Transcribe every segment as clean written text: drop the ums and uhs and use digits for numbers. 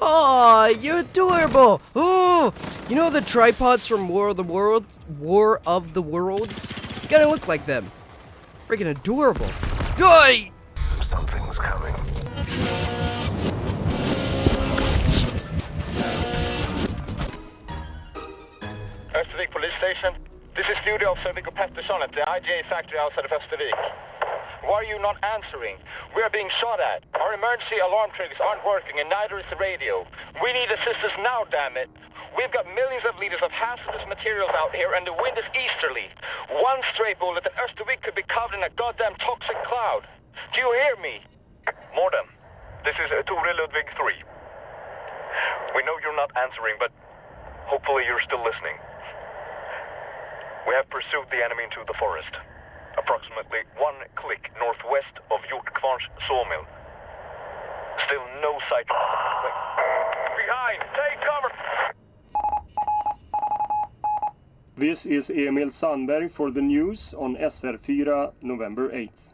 Aw, you're adorable! Oh, you know the tripods from War of the Worlds? You gotta look like them. Freaking adorable. Die! Something's coming. Östervik Police Station. This is Studio Officer Viggo Pettersson at the IGA factory outside of Östervik. Why are you not answering? We are being shot at. Our emergency alarm triggers aren't working and neither is the radio. We need assistance now, damn it. We've got millions of liters of hazardous materials out here and the wind is easterly. One stray bullet and Östervik could be covered in a goddamn toxic cloud. Do you hear me? Morden, this is Tore Ludwig 3. We know you're not answering, but hopefully you're still listening. We have pursued the enemy into the forest. Approximately 1 click northwest of Hjortkvarns sawmill. Still no sight of the behind! Take cover! This is Emil Sandberg for the news on SR4 November 8th.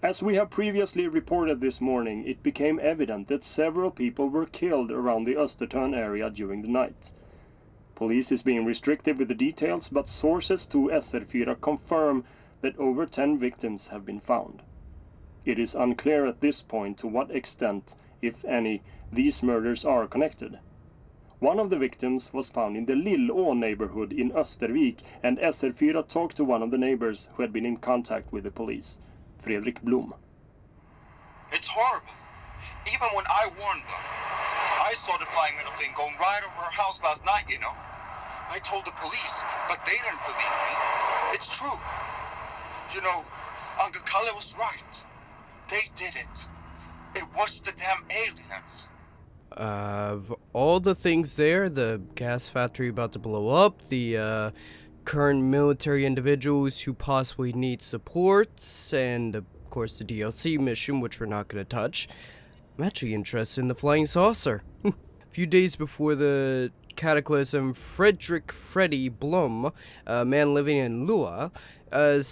As we have previously reported this morning, it became evident that several people were killed around the Östertörn area during the night. Police is being restrictive with the details, but sources to SR4 confirm that over 10 victims have been found. It is unclear at this point to what extent, if any, these murders are connected. One of the victims was found in the Lillå neighborhood in Östervik, and SR4 talked to one of the neighbors who had been in contact with the police, Fredrik Blom. It's horrible. Even when I warned them, I saw the flying metal thing going right over her house last night, you know. I told the police, but they didn't believe me. It's true. You know, Uncle Kalle was right. They did it. It was the damn aliens. Of all the things there, the gas factory about to blow up, the current military individuals who possibly need support, and of course the DLC mission, which we're not going to touch, I'm actually interested in the flying saucer. A few days before the cataclysm, Fredrik Freddy Blom, a man living in Lua, a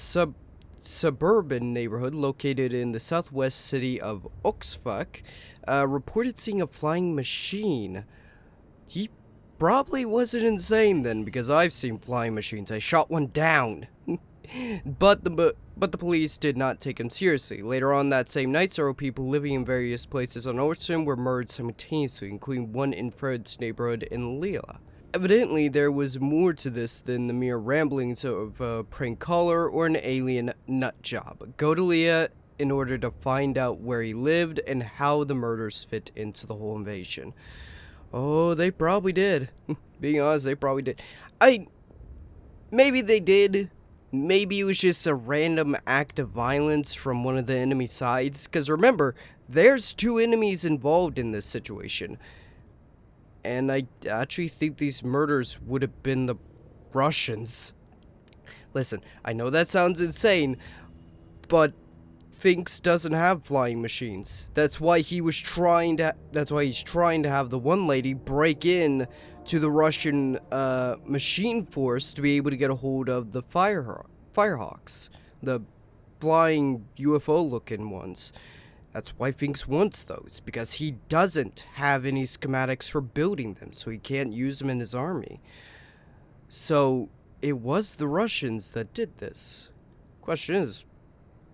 suburban neighborhood located in the southwest city of Oxford, reported seeing a flying machine. He probably wasn't insane then, because I've seen flying machines. I shot one down. But the police did not take him seriously. Later on that same night, several people living in various places on Orson were murdered simultaneously, including one in Fred's neighborhood in Lilla. Evidently, there was more to this than the mere ramblings of a prank caller or an alien nut job. Go to Leah in order to find out where he lived and how the murders fit into the whole invasion. Oh, they probably did. Being honest, they probably did. Maybe they did. Maybe it was just a random act of violence from one of the enemy sides. Because remember, there's 2 enemies involved in this situation. And I actually think these murders would have been the Russians. Listen, I know that sounds insane, but FINX doesn't have flying machines. That's why he's trying to have the one lady break in to the Russian machine force to be able to get a hold of the Firehawks, the flying UFO-looking ones. That's why FINX wants those, because he doesn't have any schematics for building them, so he can't use them in his army. So, it was the Russians that did this. Question is,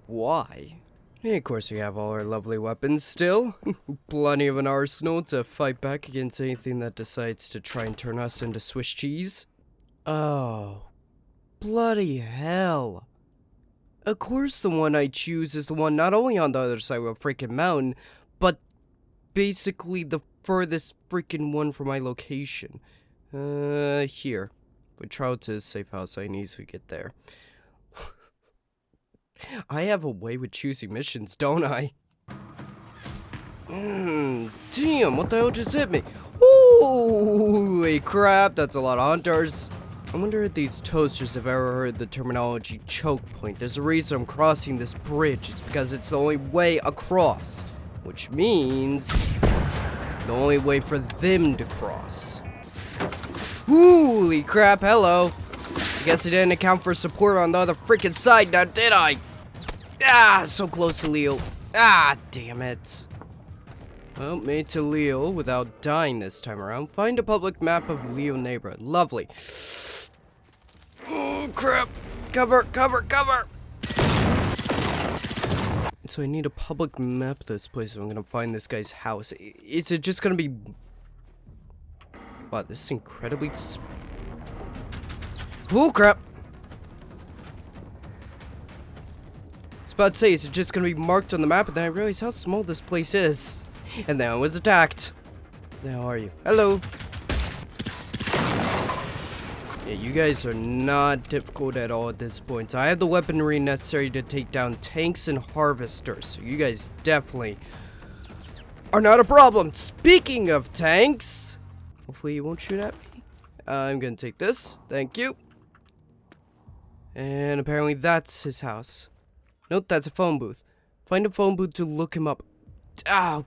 why? And of course we have all our lovely weapons still. Plenty of an arsenal to fight back against anything that decides to try and turn us into Swiss cheese. Oh, bloody hell. Of course the one I choose is the one not only on the other side of a freaking mountain, but basically the furthest freaking one from my location. Here. We travel to his safe house, I need to get there. I have a way with choosing missions, don't I? Damn, what the hell just hit me? Holy crap, that's a lot of hunters. I wonder if these toasters have ever heard the terminology choke point. There's a reason I'm crossing this bridge. It's because it's the only way across. Which means the only way for them to cross. Holy crap, hello. I guess I didn't account for support on the other freaking side now, did I? Ah, so close to Leo. Ah, damn it. Well, made to Leo without dying this time around. Find a public map of Leo neighborhood. Lovely. Oh, crap. Cover, cover, cover. So I need a public map of this place if I'm gonna find this guy's house. Is it just gonna be... Wow, this is incredibly... Oh, crap. I was about to say, is it just gonna be marked on the map? And then I realized how small this place is. And then I was attacked. How are you? Hello. Yeah, you guys are not difficult at all at this point. I have the weaponry necessary to take down tanks and harvesters. So you guys definitely are not a problem. Speaking of tanks, hopefully you won't shoot at me. I'm gonna take this. Thank you. And apparently that's his house. Nope, that's a phone booth. Find a phone booth to look him up. Ah,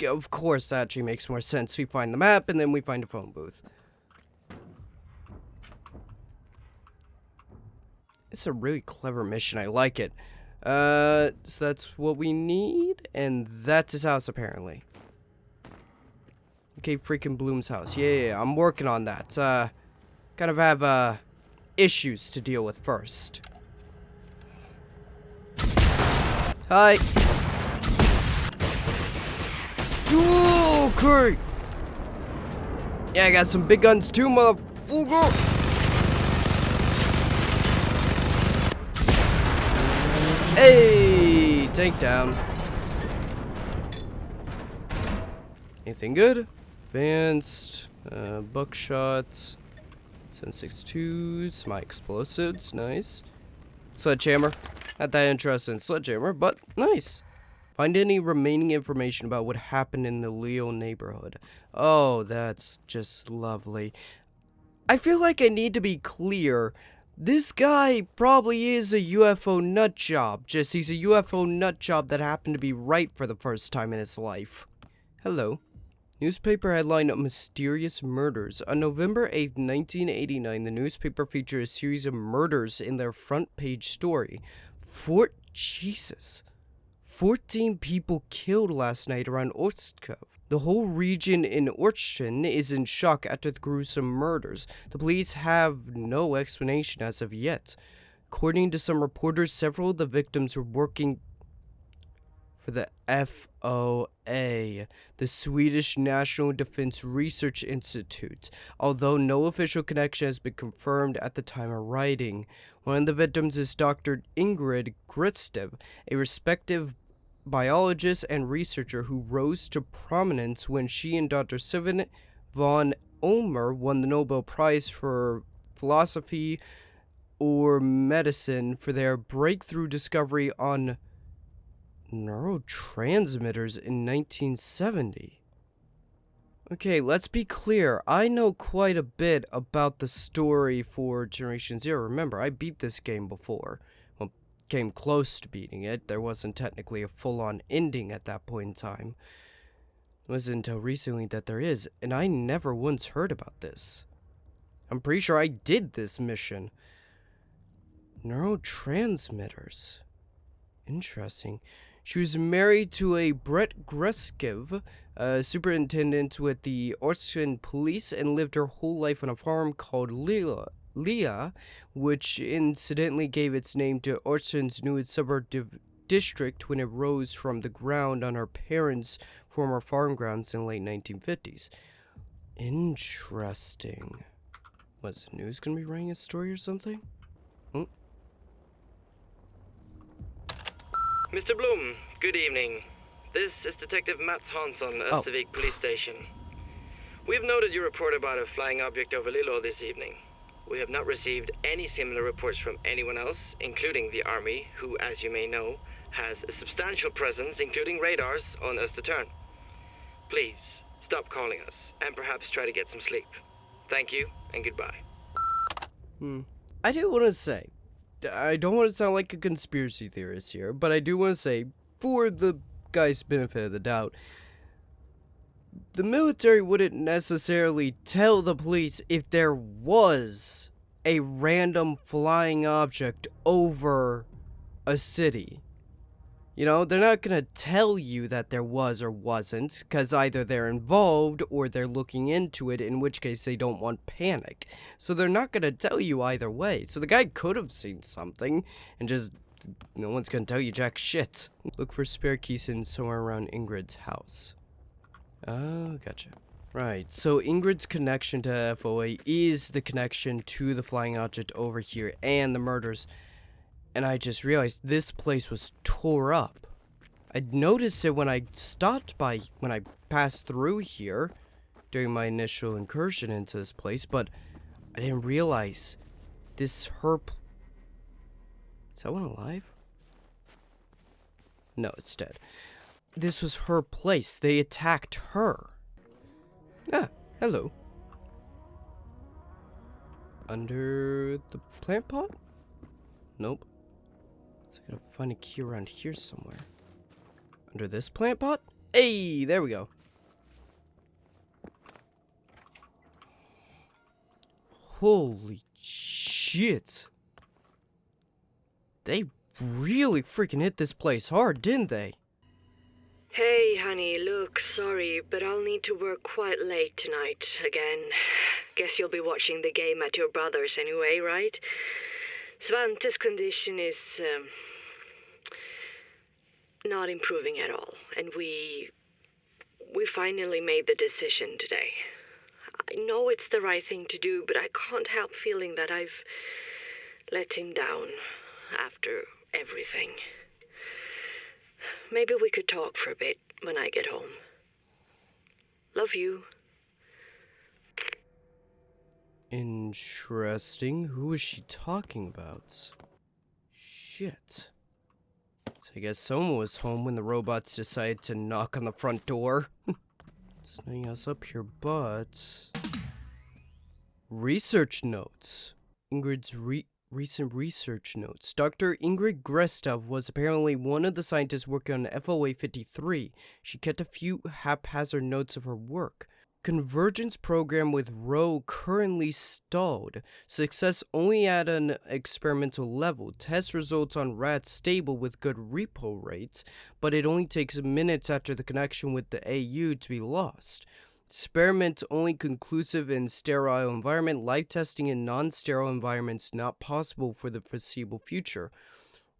of course, that actually makes more sense. We find the map and then we find a phone booth. It's a really clever mission. I like it. So that's what we need, and that's his house apparently. Okay, freaking Bloom's house. Yeah, I'm working on that. Kind of have issues to deal with first. Hi. Okay. Yeah, I got some big guns too, motherfucker. Hey, tank down. Anything good? Advanced, buckshot, 7.62, semi explosives, nice. Sledgehammer, not that interested in sledgehammer, but nice. Find any remaining information about what happened in the Leo neighborhood. Oh, that's just lovely. I feel like I need to be clear. This guy probably is a UFO nutjob, just he's a UFO nutjob that happened to be right for the first time in his life. Hello. Newspaper headline, Mysterious Murders. On November 8th, 1989, the newspaper featured a series of murders in their front page story. Jesus. 14 people killed last night around Orskov. The whole region in Orchton is in shock after the gruesome murders. The police have no explanation as of yet. According to some reporters, several of the victims were working for the FOA, the Swedish National Defense Research Institute, although no official connection has been confirmed at the time of writing. One of the victims is Dr. Ingrid Gritstev, a respected biologist and researcher who rose to prominence when she and Dr. Sven von Ulmer won the Nobel Prize for philosophy or medicine for their breakthrough discovery on neurotransmitters in 1970. Okay, let's be clear. I know quite a bit about the story for Generation Zero. Remember, I beat this game before. Well, came close to beating it. There wasn't technically a full-on ending at that point in time. It wasn't until recently that there is, and I never once heard about this. I'm pretty sure I did this mission. Neurotransmitters. Interesting. She was married to a Brett Greskiv, superintendent with the Orskton police, and lived her whole life on a farm called Lea, which incidentally gave its name to Orskton's new suburb district when it rose from the ground on her parents' former farm grounds in the late 1950s. Interesting. Was the news going to be writing a story or something? Oh. Mr. Bloom, good evening. This is Detective Mats Hansson, Östervik Police Station. We've noted your report about a flying object over Lilo this evening. We have not received any similar reports from anyone else, including the Army, who, as you may know, has a substantial presence, including radars, on Östertörn. Please, stop calling us, and perhaps try to get some sleep. Thank you, and goodbye. I do want to say, I don't want to sound like a conspiracy theorist here, but I do want to say, for the guy's benefit of the doubt, the military wouldn't necessarily tell the police if there was a random flying object over a city. You know, they're not gonna tell you that there was or wasn't, because either they're involved or they're looking into it, in which case they don't want panic. So they're not gonna tell you either way. So the guy could have seen something, and just, no one's gonna tell you jack shit. Look for spare keys in somewhere around Ingrid's house. Oh, gotcha. Right, so Ingrid's connection to FOA is the connection to the flying object over here and the murders. And I just realized this place was tore up. I'd noticed it when I passed through here during my initial incursion into this place, but I didn't realize this is that one alive? No, it's dead. This was her place. They attacked her. Ah, hello. Under the plant pot? Nope. So I gotta find a key around here somewhere. Under this plant pot? Hey, there we go. Holy shit. They really freaking hit this place hard, didn't they? Hey, honey, look, sorry, but I'll need to work quite late tonight again. Guess you'll be watching the game at your brother's anyway, right? Svante's condition is not improving at all, and we finally made the decision today. I know it's the right thing to do, but I can't help feeling that I've let him down after everything. Maybe we could talk for a bit when I get home. Love you. Interesting. Who is she talking about? Shit. So I guess someone was home when the robots decided to knock on the front door. It's nothing else up here, but... Research notes. Ingrid's recent research notes. Dr. Ingrid Grestov was apparently one of the scientists working on FOA 53. She kept a few haphazard notes of her work. Convergence program with Roe currently stalled. Success only at an experimental level. Test results on rats stable with good repo rates, but it only takes minutes after the connection with the AU to be lost. Experiment only conclusive in sterile environment. Life testing in non-sterile environments not possible for the foreseeable future.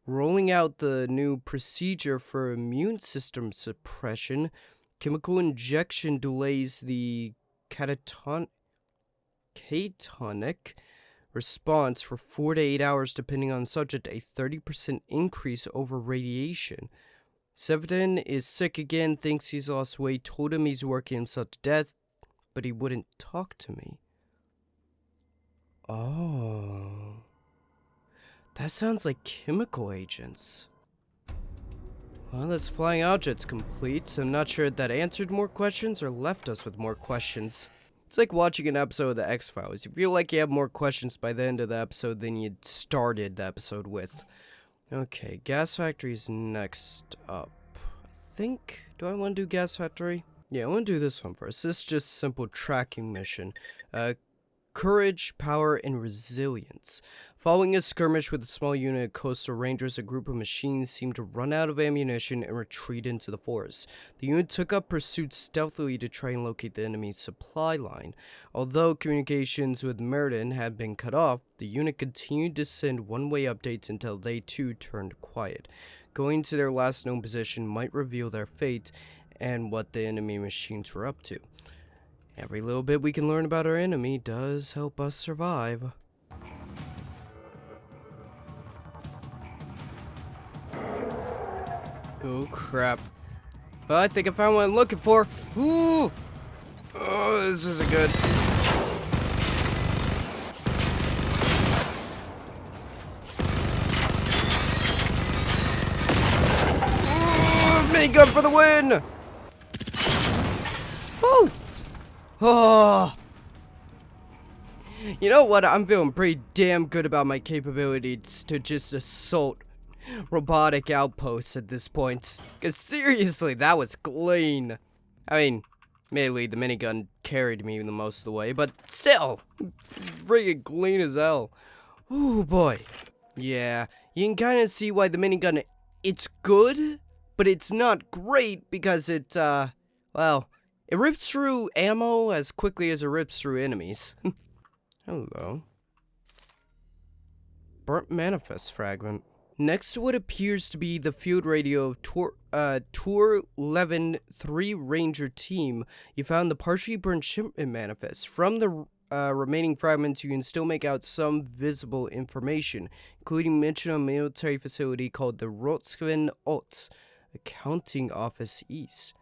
Rolling out the new procedure for immune system suppression. Chemical injection delays the catatonic response for 4 to 8 hours depending on subject, a 30% increase over radiation. Severin is sick again, thinks he's lost weight, told him he's working himself to death, but he wouldn't talk to me. Oh. That sounds like chemical agents. Well, this flying object's complete, so I'm not sure if that answered more questions or left us with more questions. It's like watching an episode of the X-Files. You feel like you have more questions by the end of the episode than you started the episode with. Okay, gas factory is next up. I think, do I want to do gas factory? Yeah, I want to do this one first. This is just a simple tracking mission. Courage, power, and resilience. Following a skirmish with a small unit of coastal rangers, a group of machines seemed to run out of ammunition and retreat into the forest. The unit took up pursuit stealthily to try and locate the enemy's supply line. Although communications with Meriden had been cut off, the unit continued to send one-way updates until they too turned quiet. Going to their last known position might reveal their fate and what the enemy machines were up to. Every little bit we can learn about our enemy does help us survive. Oh crap. Well, I think I found what I'm looking for. Ooh! Oh, this isn't good. Minigun for the win! Woo! Oh! You know what? I'm feeling pretty damn good about my capabilities to just assault robotic outposts at this point. Because seriously, that was clean. I mean, admittedly, the minigun carried me the most of the way, but still, friggin' clean as hell. Ooh, boy. Yeah, you can kind of see why the minigun it's good, but it's not great because it, well, it rips through ammo as quickly as it rips through enemies. Hello. Burnt manifest fragment. Next to what appears to be the field radio of Tour 11 3 Ranger team, you found the partially burnt shipment manifest. From the remaining fragments, you can still make out some visible information, including mention of a military facility called the Rotsven Ots, Accounting Office East.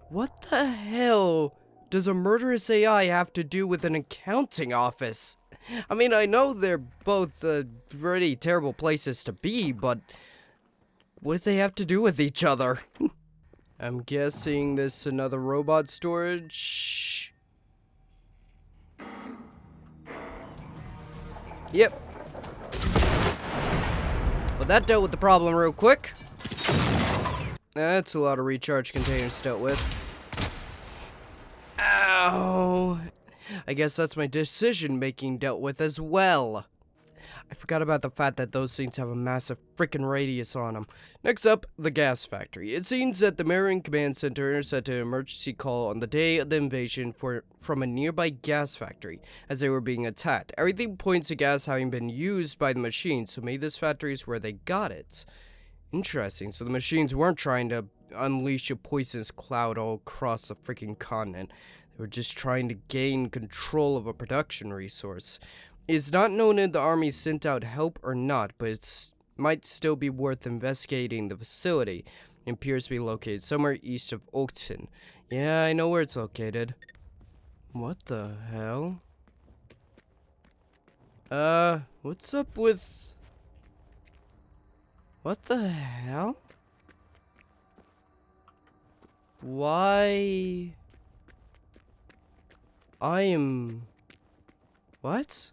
What the hell does a murderous AI have to do with an accounting office? I mean, I know they're both pretty terrible places to be, but what do they have to do with each other? I'm guessing this is another robot storage. Yep. Well, that dealt with the problem real quick. That's a lot of recharge containers dealt with. Ow. I guess that's my decision-making dealt with as well. I forgot about the fact that those things have a massive freaking radius on them. Next up, the gas factory. It seems that the Marine Command Center intercepted an emergency call on the day of the invasion from a nearby gas factory as they were being attacked. Everything points to gas having been used by the machines, so maybe this factory is where they got it. Interesting, so the machines weren't trying to unleash a poisonous cloud all across the freaking continent. They were just trying to gain control of a production resource. It's not known if the army sent out help or not, but it might still be worth investigating the facility. It appears to be located somewhere east of Oakton. Yeah, I know where it's located. What the hell? What's up with... What the hell? Why... I am... What?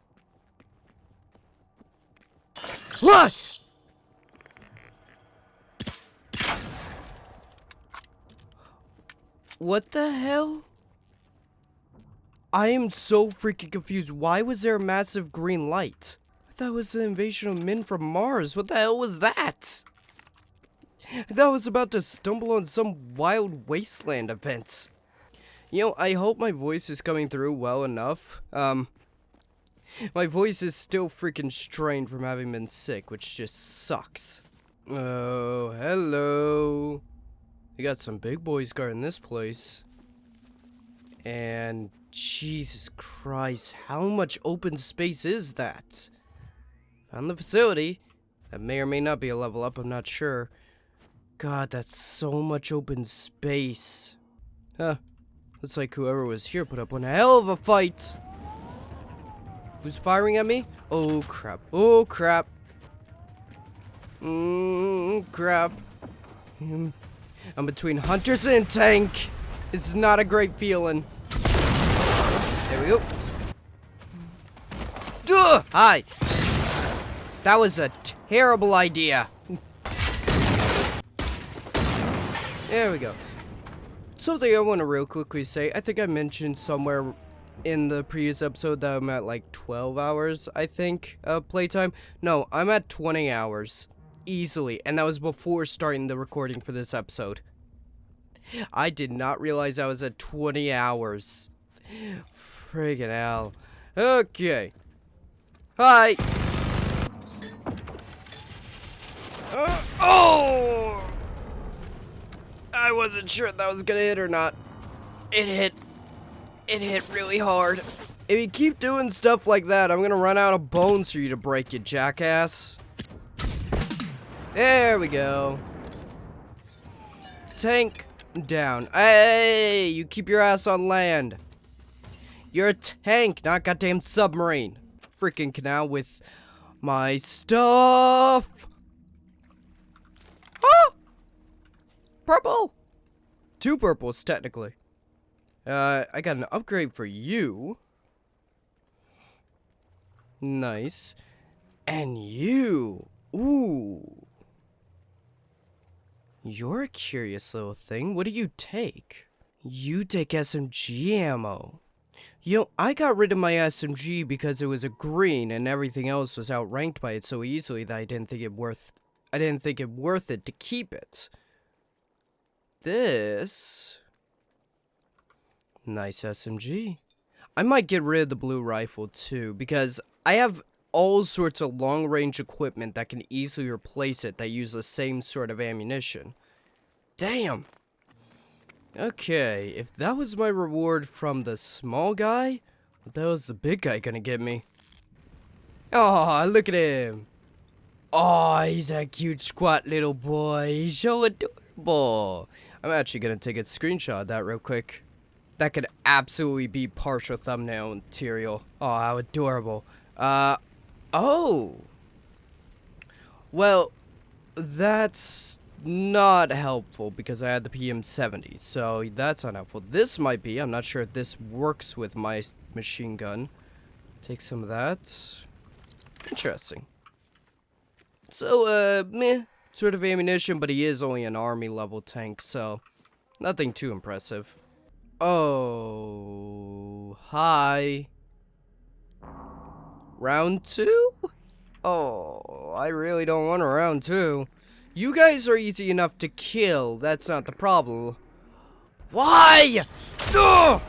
What? What the hell? I am so freaking confused. Why was there a massive green light? I thought it was the invasion of men from Mars. What the hell was that? I thought I was about to stumble on some wild wasteland event. You know, I hope my voice is coming through well enough. My voice is still freaking strained from having been sick, which just sucks. Oh, hello. You got some big boys guarding this place. And Jesus Christ, how much open space is that? Found the facility. That may or may not be a level up, I'm not sure. God, that's so much open space. Huh. Looks like whoever was here put up one hell of a fight. Who's firing at me? Oh crap. Oh crap. Crap. I'm between hunters and tank. It's not a great feeling. There we go. Duh! Hi. That was a terrible idea. There we go. Something I want to real quickly say. I think I mentioned somewhere in the previous episode that I'm at like 12 hours, I think, of playtime. No, I'm at 20 hours. Easily. And that was before starting the recording for this episode. I did not realize I was at 20 hours. Friggin' hell. Okay. Hi. Oh! I wasn't sure if that was gonna hit or not. It hit. It hit really hard. If you keep doing stuff like that, I'm gonna run out of bones for you to break, you jackass. There we go. Tank down. Hey, you keep your ass on land. You're a tank, not goddamn submarine. Freaking canal with my stuff. Ah! Purple. 2 purples, technically. I got an upgrade for you. Nice. And you. Ooh. You're a curious little thing. What do you take? You take SMG ammo. You know, I got rid of my SMG because it was a green and everything else was outranked by it so easily that I didn't think it worth it to keep it. This nice SMG. I might get rid of the blue rifle too because I have all sorts of long-range equipment that can easily replace it that use the same sort of ammunition. Damn. Okay, if that was my reward from the small guy, what the hell is the big guy gonna get me? Oh, look at him. Oh, he's a cute, squat little boy. He's so adorable. I'm actually gonna take a screenshot of that real quick. That could absolutely be partial thumbnail material. Oh, how adorable. Oh. Well, that's not helpful because I had the PM70, so that's unhelpful. This might be. I'm not sure if this works with my machine gun. Take some of that. Interesting. So, meh sort of ammunition, but he is only an army level tank, so nothing too impressive. Oh, hi. Round 2? Oh, I really don't want a round 2. You guys are easy enough to kill, that's not the problem. Why? Ugh!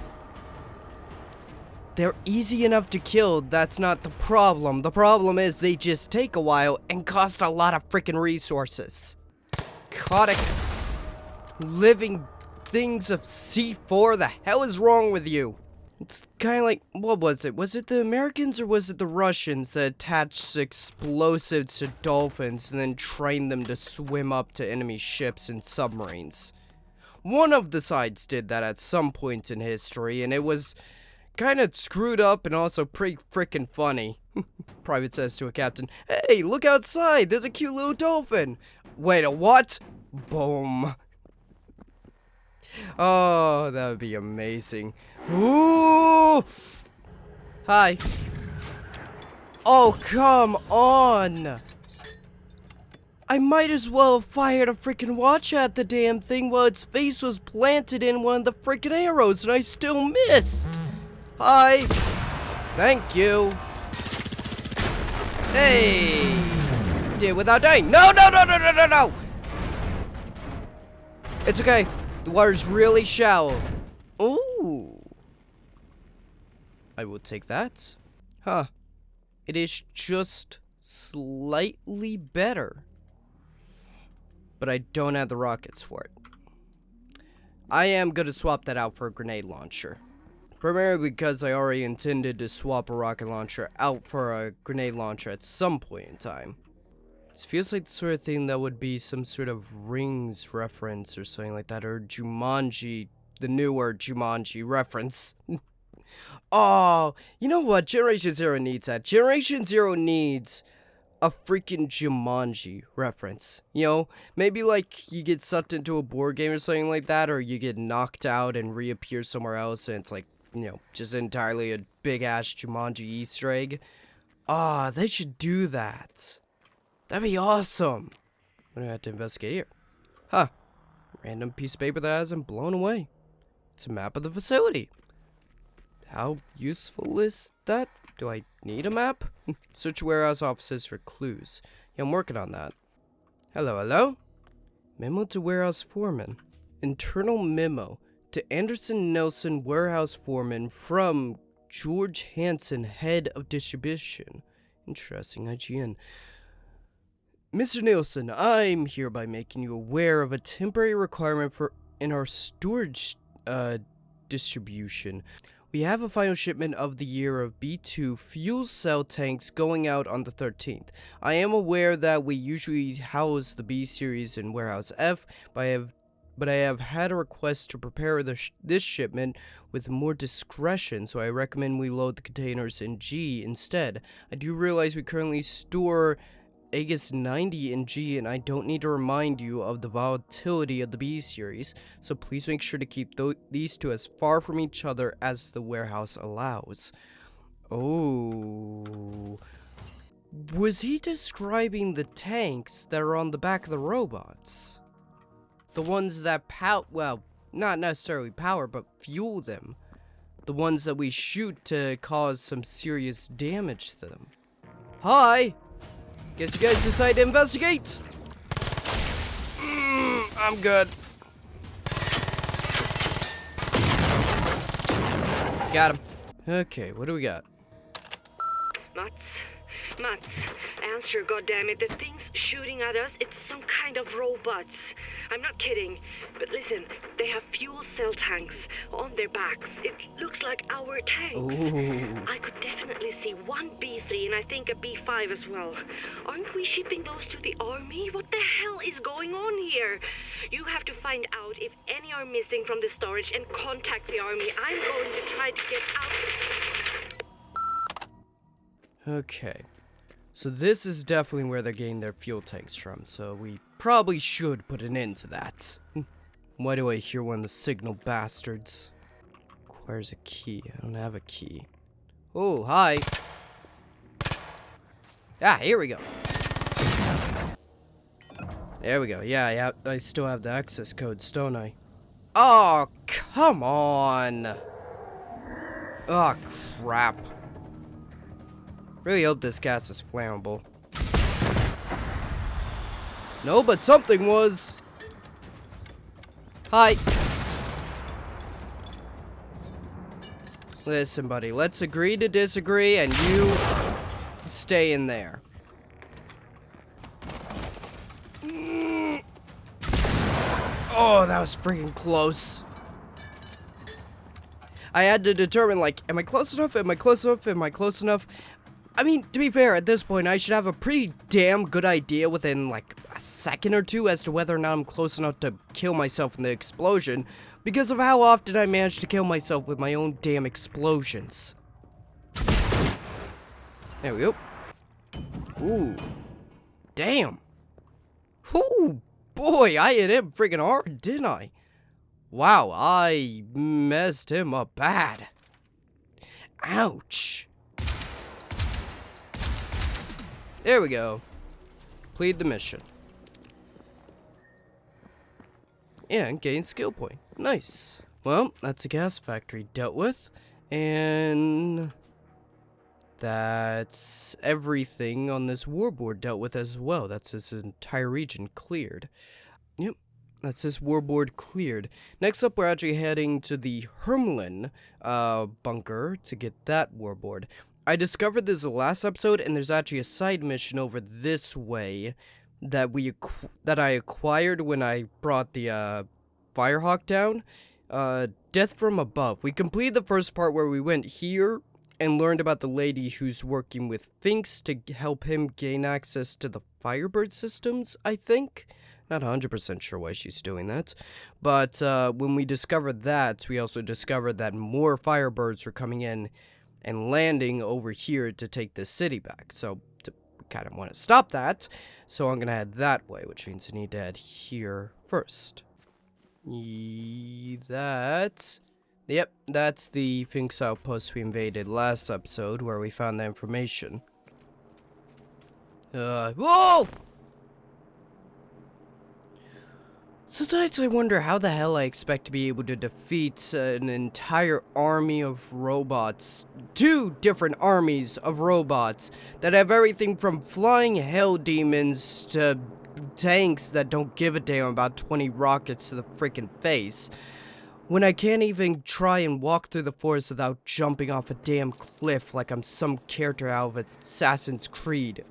They're easy enough to kill, that's not the problem. The problem is they just take a while and cost a lot of freaking resources. Psychotic living things of C4, the hell is wrong with you? It's kind of like, what was it? Was it the Americans or was it the Russians that attached explosives to dolphins and then trained them to swim up to enemy ships and submarines? One of the sides did that at some point in history, and it was kind of screwed up and also pretty freaking funny. Private says to a captain, "Hey, look outside, there's a cute little dolphin." Wait, a what? Boom. Oh, that would be amazing. Ooh! Hi. Oh, come on! I might as well have fired a freaking watch at the damn thing while its face was planted in one of the freaking arrows and I still missed! Hi! Thank you! Hey! Did without dying. No, no, no, no, no, no, no! It's okay. The water's really shallow. Ooh. I will take that. Huh. It is just slightly better. But I don't have the rockets for it. I am going to swap that out for a grenade launcher. Primarily because I already intended to swap a rocket launcher out for a grenade launcher at some point in time. It feels like the sort of thing that would be some sort of Rings reference or something like that, or Jumanji, the newer Jumanji reference. Oh, you know what? Generation Zero needs that. Generation Zero needs a freaking Jumanji reference. You know, maybe like you get sucked into a board game or something like that, or you get knocked out and reappear somewhere else, and it's like, you know, just entirely a big ass Jumanji Easter egg. Ah, they should do that. That'd be awesome. I'm gonna have to investigate here. Huh. Random piece of paper that hasn't blown away. It's a map of the facility. How useful is that? Do I need a map? Search warehouse offices for clues. Yeah, I'm working on that. Hello, hello? Memo to warehouse foreman. Internal memo to Anderson Nelson, warehouse foreman, from George Hansen, head of distribution. Interesting, IGN. Mr. Nielsen, I'm hereby making you aware of a temporary requirement in our storage distribution. We have a final shipment of the year of B2 fuel cell tanks going out on the 13th. I am aware that we usually house the B series in warehouse F, but I have had a request to prepare this shipment with more discretion, so I recommend we load the containers in G instead. I do realize we currently store Aegis 90 in G, and I don't need to remind you of the volatility of the B series, so please make sure to keep these two as far from each other as the warehouse allows. Oh. Was he describing the tanks that are on the back of the robots? The ones that well, not necessarily power, but fuel them. the ones that we shoot to cause some serious damage to them. Hi! Guess you guys decide to investigate! I'm good. Got him. Okay, what do we got? Mats, answer, goddammit. The thing's shooting at us, it's some kind of robots. I'm not kidding. But listen, they have fuel cell tanks on their backs. It looks like our tanks. Ooh. I could definitely see one B3 and I think a B5 as well. Aren't we shipping those to the army? What the hell is going on here? You have to find out if any are missing from the storage and contact the army. I'm going to try to get out. Okay. So this is definitely where they're getting their fuel tanks from, so we probably should put an end to that. Why do I hear one of the signal bastards? Requires a key. I don't have a key. Oh, hi. Ah, here we go. There we go. Yeah, I still have the access codes, don't I? Oh, come on. Oh, crap. Really hope this gas is flammable. No, but something was. Hi. Listen, buddy, let's agree to disagree, and you stay in there. Oh, that was freaking close. I had to determine, like, am I close enough? Am I close enough? Am I close enough? I mean, to be fair, at this point, I should have a pretty damn good idea within, like, a second or two as to whether or not I'm close enough to kill myself in the explosion, because of how often I manage to kill myself with my own damn explosions. There we go. Ooh. Damn. Ooh, boy, I hit him freaking hard, didn't I? Wow, I messed him up bad. Ouch. There we go. Complete the mission. And gain skill point. Nice. Well, that's a gas factory dealt with. And that's everything on this warboard dealt with as well. That's this entire region cleared. Yep. That's this warboard cleared. Next up, we're actually heading to the Hermlin bunker to get that warboard. I discovered this the last episode, and there's actually a side mission over this way that I acquired when I brought the Firehawk down. Death from Above. We completed the first part where we went here and learned about the lady who's working with FINX to help him gain access to the Firebird systems, I think. Not 100% sure why she's doing that. But when we discovered that, we also discovered that more Firebirds were coming in and landing over here to take the city back. So we kind of want to stop that. So I'm going to head that way, which means I need to head here first. Yep, that's the FINX outpost we invaded last episode where we found the information. Whoa! Sometimes I wonder how the hell I expect to be able to defeat an entire army of robots. 2 different armies of robots that have everything from flying hell demons to tanks that don't give a damn about 20 rockets to the freaking face. When I can't even try and walk through the forest without jumping off a damn cliff like I'm some character out of Assassin's Creed.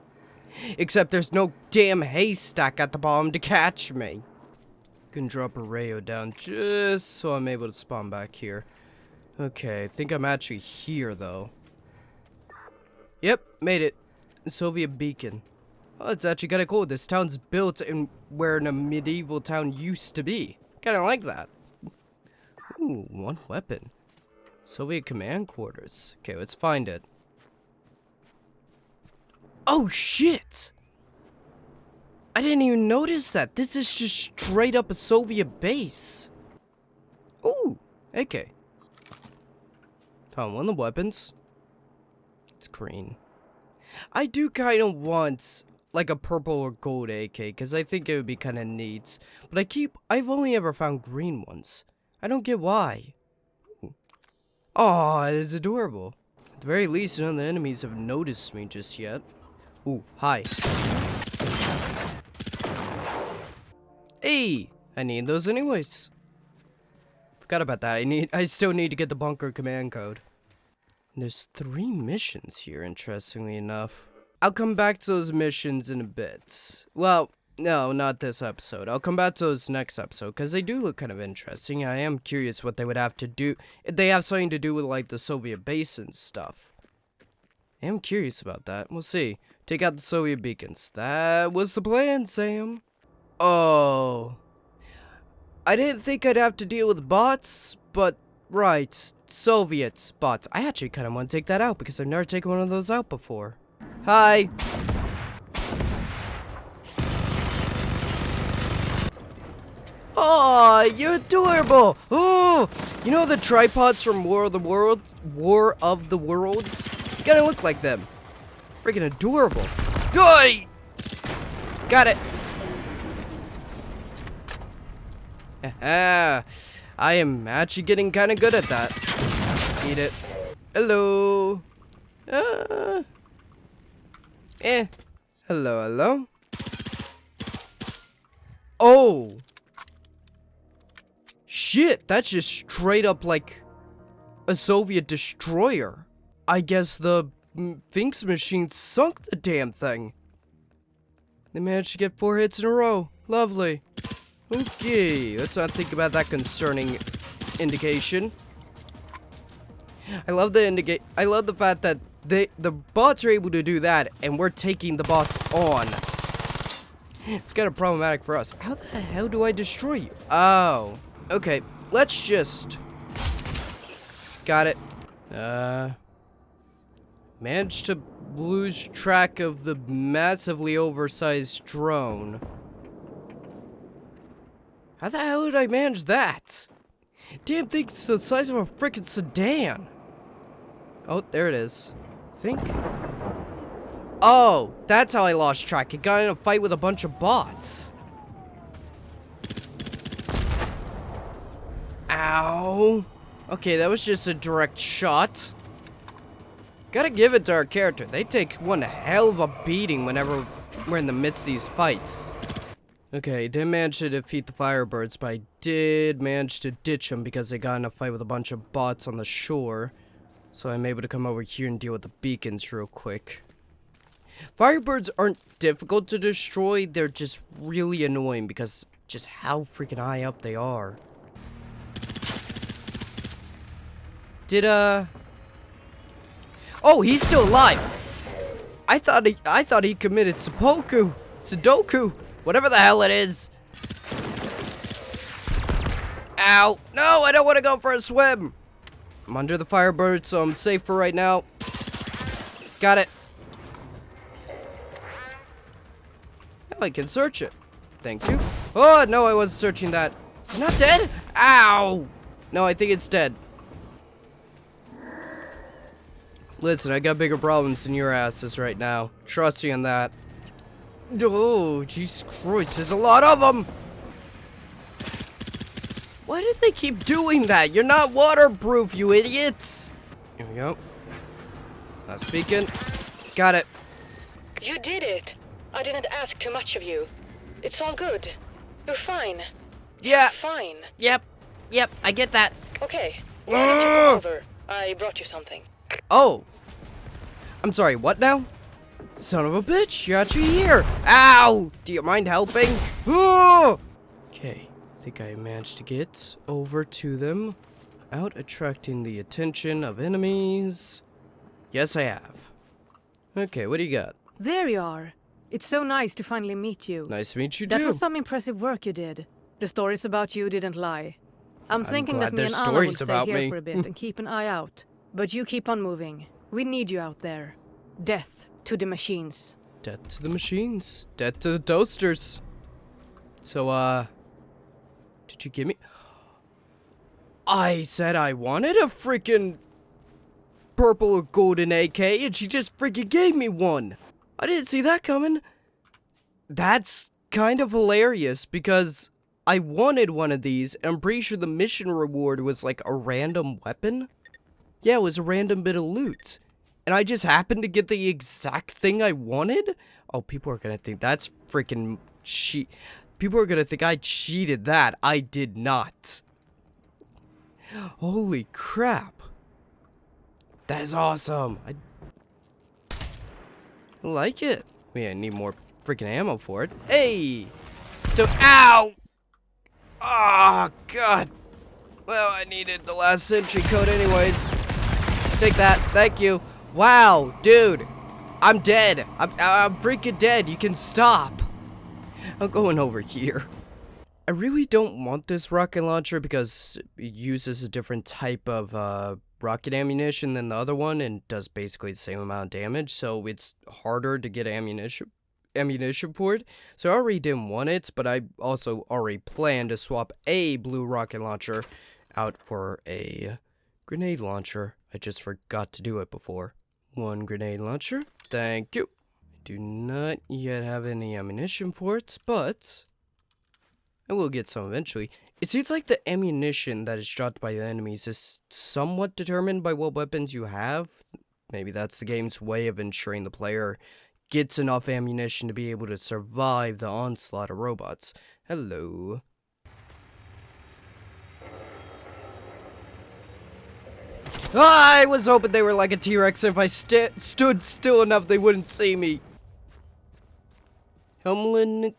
Except there's no damn haystack at the bottom to catch me. Can drop a rayo down just so I'm able to spawn back here. Okay, I think I'm actually here though. Yep, made it. Soviet beacon. Oh, it's actually kinda cool. This town's built in where a medieval town used to be. Kinda like that. Ooh, 1 weapon. Soviet command quarters. Okay, let's find it. Oh shit! I didn't even notice that. This is just straight up a Soviet base. Ooh, AK. Found one of the weapons. It's green. I do kind of want like a purple or gold AK because I think it would be kind of neat. But I've only ever found green ones. I don't get why. Ooh. Aw, it is adorable. At the very least, none of the enemies have noticed me just yet. Ooh, hi. Hey! I need those anyways. Forgot about that. I still need to get the bunker command code. There's 3 missions here, interestingly enough. I'll come back to those missions in a bit. Well, no, not this episode. I'll come back to those next episode, because they do look kind of interesting. I am curious what they would have to do. If they have something to do with, like, the Soviet base and stuff. I am curious about that. We'll see. Take out the Soviet beacons. That was the plan, Sam. Oh. I didn't think I'd have to deal with bots, but right. Soviet bots. I actually kind of want to take that out because I've never taken one of those out before. Hi. Aw, you're adorable. Oh, you know the tripods from War of the Worlds? You gotta look like them. Freaking adorable. Die! Got it. I am actually getting kind of good at that. Eat it. Hello. Hello, hello. Oh. Shit, that's just straight up like a Soviet destroyer. I guess the FINX machine sunk the damn thing. They managed to get 4 hits in a row. Lovely. Okay, let's not think about that concerning indication. I love the fact that the bots are able to do that, and we're taking the bots on. It's kind of problematic for us. How the hell do I destroy you? Oh, okay. Let's just. Got it. Managed to lose track of the massively oversized drone. How the hell did I manage that? Damn thing's the size of a frickin' sedan. Oh, there it is. Think. Oh, that's how I lost track. It got in a fight with a bunch of bots. Ow. Okay, that was just a direct shot. Gotta give it to our character. They take one hell of a beating whenever we're in the midst of these fights. Okay, didn't manage to defeat the Firebirds, but I did manage to ditch them because they got in a fight with a bunch of bots on the shore. So I'm able to come over here and deal with the beacons real quick. Firebirds aren't difficult to destroy, they're just really annoying because just how freaking high up they are. Oh, he's still alive! I thought he committed Sudoku! Whatever the hell it is. Ow! No, I don't want to go for a swim! I'm under the Firebird, so I'm safe for right now. Got it. Now I can search it. Thank you. Oh, no, I wasn't searching that. It's not dead? Ow! No, I think it's dead. Listen, I got bigger problems than your asses right now. Trust me on that. Oh, Jesus Christ, there's a lot of them! Why do they keep doing that? You're not waterproof, you idiots! Here we go. Not speaking. Got it. You did it. I didn't ask too much of you. It's all good. You're fine. Yeah. Fine. Yep, I get that. Okay. Why don't you come over? I brought you something. Oh. I'm sorry, what now? Son of a bitch, you're actually here. Ow! Do you mind helping? Oh! Okay, I think I managed to get over to them without attracting the attention of enemies. Yes, I have. Okay, what do you got? There you are. It's so nice to finally meet you. Nice to meet you That too. was some impressive work you did. The stories about you didn't lie. I'm thinking glad that me and there's Anna will stories stay about here me. for a bit and keep an eye out. But you keep on moving. We need you out there. Death to the machines. Death to the machines. Death to the toasters. So, did you give me... I said I wanted a freaking purple or golden AK, and she just freaking gave me one. I didn't see that coming. That's kind of hilarious, because I wanted one of these, and I'm pretty sure the mission reward was like a random weapon. Yeah, it was a random bit of loot. And I just happened to get the exact thing I wanted? Oh, people are gonna think that's freaking cheat. People are gonna think I cheated that. I did not. Holy crap. That is awesome. I like it. I need more freaking ammo for it. Hey! Still, ow! Oh, God. Well, I needed the last entry code anyways. Take that. Thank you. Wow, dude. I'm dead. I'm freaking dead. You can stop. I'm going over here. I really don't want this rocket launcher because it uses a different type of rocket ammunition than the other one and does basically the same amount of damage, so it's harder to get ammunition for it. So I already didn't want it, but I also already planned to swap a blue rocket launcher out for a grenade launcher. I just forgot to do it before. One grenade launcher. Thank you. I do not yet have any ammunition for it, but I will get some eventually. It seems like the ammunition that is dropped by the enemies is somewhat determined by what weapons you have. Maybe that's the game's way of ensuring the player gets enough ammunition to be able to survive the onslaught of robots. Hello. I was hoping they were like a T-Rex, and if I stood still enough they wouldn't see me. Hermelin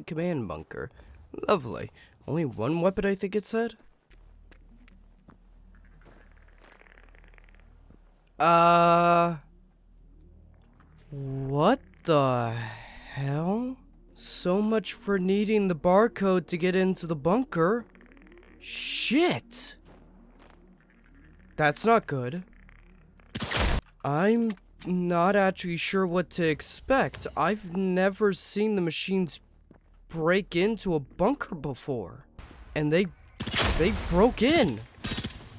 command bunker. Lovely. Only one weapon, I think it said? What the hell? So much for needing the barcode to get into the bunker. Shit! That's not good. I'm not actually sure what to expect. I've never seen the machines break into a bunker before. And they broke in.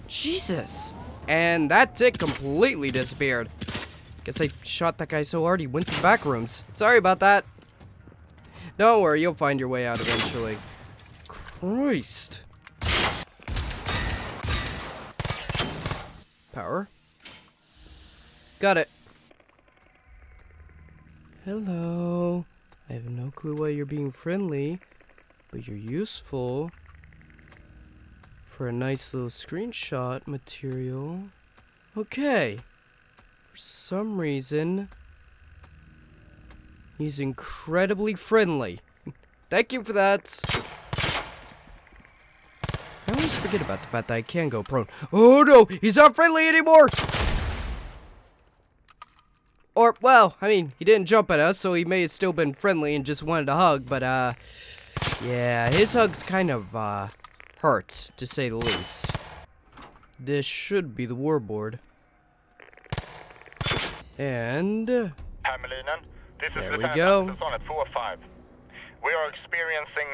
Jesus. And that tick completely disappeared. Guess I shot that guy so hard he went to the back rooms. Sorry about that. Don't worry, you'll find your way out eventually. Christ. Power. Got it. Hello. I have no clue why you're being friendly, but you're useful for a nice little screenshot material. Okay. For some reason, he's incredibly friendly. Thank you for that. I always forget about the fact that I can go prone. Oh no, he's not friendly anymore! Or, well, I mean, he didn't jump at us, so he may have still been friendly and just wanted a hug, but, yeah, his hug's kind of, hurt, to say the least. This should be the warboard. And Hamelinen, this is there we Lieutenant go. Anderson at 4-5. We are experiencing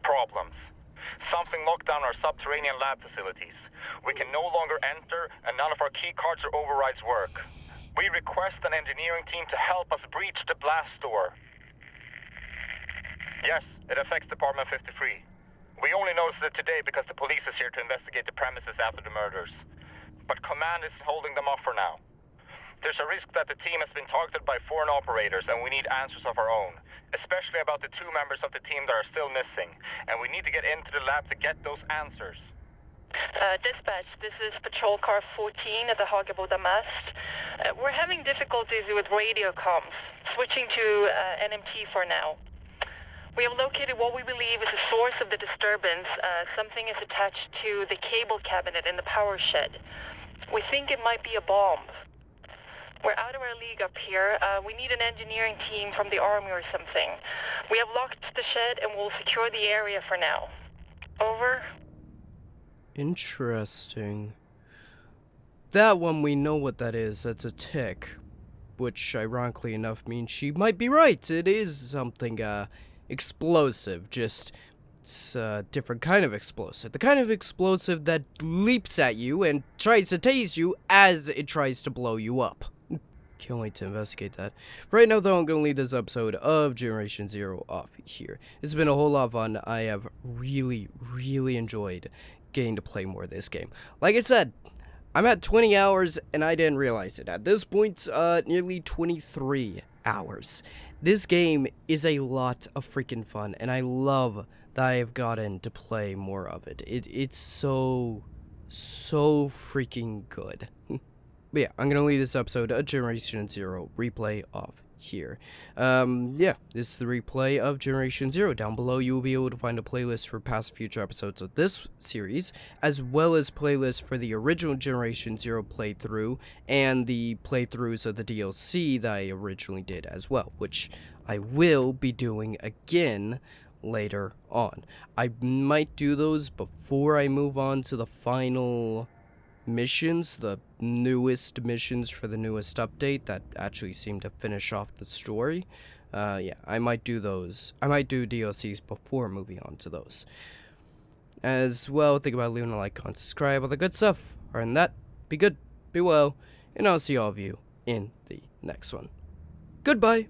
problems. Something locked down our subterranean lab facilities. We can no longer enter, and none of our key cards or overrides work. We request an engineering team to help us breach the blast door. Yes, it affects Department 53. We only noticed it today because the police is here to investigate the premises after the murders. But Command is holding them off for now. There's a risk that the team has been targeted by foreign operators, and we need answers of our own. Especially about the 2 members of the team that are still missing. And we need to get into the lab to get those answers. Dispatch, this is Patrol Car 14 at the Hageboda Mast. We're having difficulties with radio comms. Switching to NMT for now. We have located what we believe is the source of the disturbance. Something is attached to the cable cabinet in the power shed. We think it might be a bomb. We're out of our league up here. We need an engineering team from the army or something. We have locked the shed and we'll secure the area for now. Over. Interesting. That one, we know what that is. That's a tick. Which, ironically enough, means she might be right. It is something, explosive. Just, it's a different kind of explosive. The kind of explosive that leaps at you and tries to tase you as it tries to blow you up. Can't wait to investigate that. Right now, though, I'm going to leave this episode of Generation Zero off here. It's been a whole lot of fun. I have really, really enjoyed getting to play more of this game. Like I said, I'm at 20 hours and I didn't realize it. At this point, nearly 23 hours. This game is a lot of freaking fun, and I love that I've gotten to play more of it. It's so freaking good. But yeah, I'm gonna leave this episode a Generation Zero replay off here. Yeah, this is the replay of Generation Zero. Down below, you will be able to find a playlist for past and future episodes of this series, as well as playlists for the original Generation Zero playthrough and the playthroughs of the DLC that I originally did as well, which I will be doing again later on. I might do those before I move on to the final missions, the newest missions for the newest update that actually seem to finish off the story. Yeah, I might do those. I might do DLCs before moving on to those. As well, think about leaving a like, comment, subscribe, all the good stuff. Other than that, be good, be well, and I'll see all of you in the next one. Goodbye!